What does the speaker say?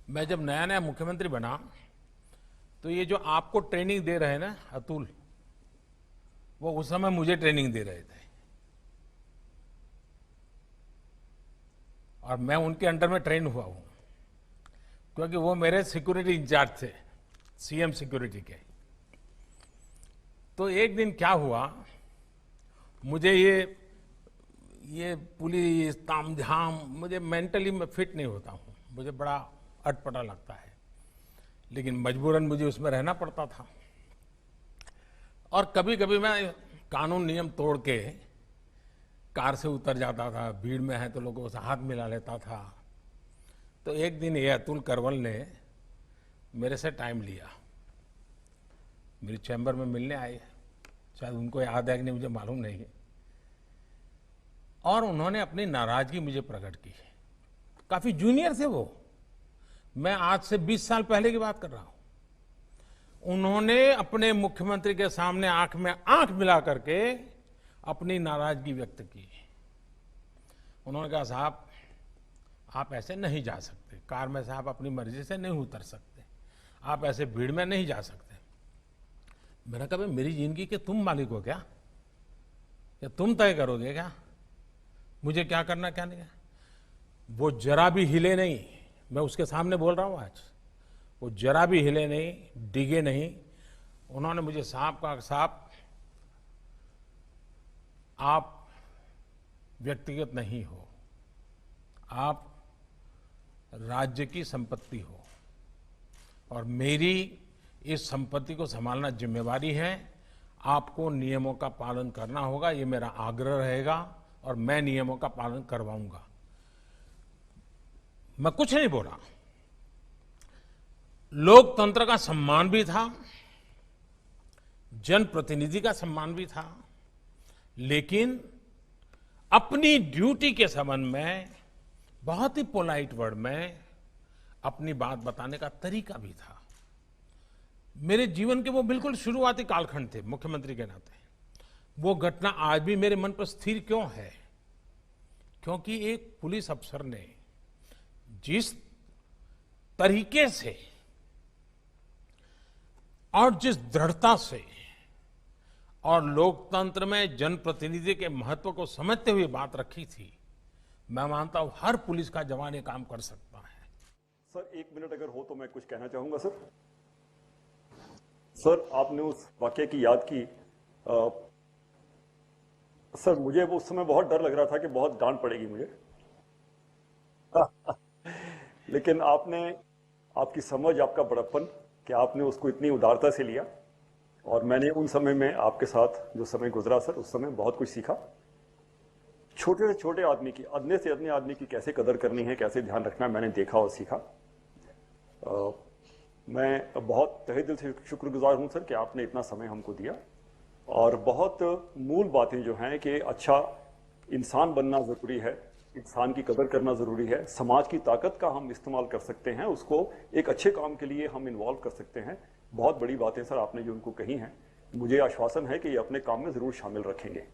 मैं जब नया नया मुख्यमंत्री बना तो ये जो आपको ट्रेनिंग दे रहे हैं ना अतुल, वो उस समय मुझे ट्रेनिंग दे रहे थे और मैं उनके अंडर में ट्रेन हुआ हूं, क्योंकि वो मेरे सिक्योरिटी इंचार्ज थे, सीएम सिक्योरिटी के। तो एक दिन क्या हुआ, मुझे ये पुलिस तामझाम, मुझे मेंटली मैं फिट नहीं होता हूं, मुझे बड़ा अटपटा लगता है, लेकिन मजबूरन मुझे उसमें रहना पड़ता था। और कभी कभी मैं कानून नियम तोड़ के कार से उतर जाता था, भीड़ में है तो लोगों से हाथ मिला लेता था। तो एक दिन ये अतुल करवल ने मेरे से टाइम लिया, मेरी चैम्बर में मिलने आए, शायद उनको याद है कि नहीं मुझे मालूम नहीं है, और उन्होंने अपनी नाराजगी मुझे प्रकट की। काफी जूनियर थे वो, मैं आज से 20 साल पहले की बात कर रहा हूं। उन्होंने अपने मुख्यमंत्री के सामने आंख में आंख मिला करके अपनी नाराजगी व्यक्त की। उन्होंने कहा, साहब आप ऐसे नहीं जा सकते, कार में से आप अपनी मर्जी से नहीं उतर सकते, आप ऐसे भीड़ में नहीं जा सकते। मैंने कहा, मेरी जिंदगी के तुम मालिक हो क्या, या तुम तय करोगे क्या मुझे क्या करना क्या नहीं? वो जरा भी हिले नहीं, मैं उसके सामने बोल रहा हूं आज, वो जरा भी हिले नहीं, डिगे नहीं। उन्होंने मुझे साहब कहा, साहब आप व्यक्तिगत नहीं हो, आप राज्य की संपत्ति हो, और मेरी इस संपत्ति को संभालना जिम्मेवारी है। आपको नियमों का पालन करना होगा, ये मेरा आग्रह रहेगा, और मैं नियमों का पालन करवाऊंगा। मैं कुछ नहीं बोला। लोकतंत्र का सम्मान भी था, जनप्रतिनिधि का सम्मान भी था, लेकिन अपनी ड्यूटी के संबंध में बहुत ही पोलाइट वर्ड में अपनी बात बताने का तरीका भी था। मेरे जीवन के वो बिल्कुल शुरुआती कालखंड थे मुख्यमंत्री के नाते। वो घटना आज भी मेरे मन पर स्थिर क्यों है? क्योंकि एक पुलिस अफसर ने जिस तरीके से और जिस दृढ़ता से और लोकतंत्र में जनप्रतिनिधि के महत्व को समझते हुए बात रखी थी, मैं मानता हूं हर पुलिस का जवान ये काम कर सकता है। सर 1 मिनट अगर हो तो मैं कुछ कहना चाहूंगा। सर आपने उस वाकये की याद की। सर मुझे वो उस समय बहुत डर लग रहा था कि बहुत डांट पड़ेगी मुझे। लेकिन आपकी समझ, आपका बड़प्पन, कि आपने उसको इतनी उदारता से लिया, और मैंने उन समय में आपके साथ जो समय गुजरा सर, उस समय बहुत कुछ सीखा। छोटे से छोटे आदमी की, अदने से अदने आदमी की कैसे कदर करनी है, कैसे ध्यान रखना है, मैंने देखा और सीखा। मैं बहुत तहे दिल से शुक्रगुजार हूं सर कि आपने इतना समय हमको दिया, और बहुत मूल बातें जो हैं कि अच्छा इंसान बनना ज़रूरी है, इंसान की कदर करना ज़रूरी है, समाज की ताकत का हम इस्तेमाल कर सकते हैं, उसको एक अच्छे काम के लिए हम इन्वॉल्व कर सकते हैं। बहुत बड़ी बातें सर आपने जो उनको कही हैं, मुझे आश्वासन है कि ये अपने काम में ज़रूर शामिल रखेंगे।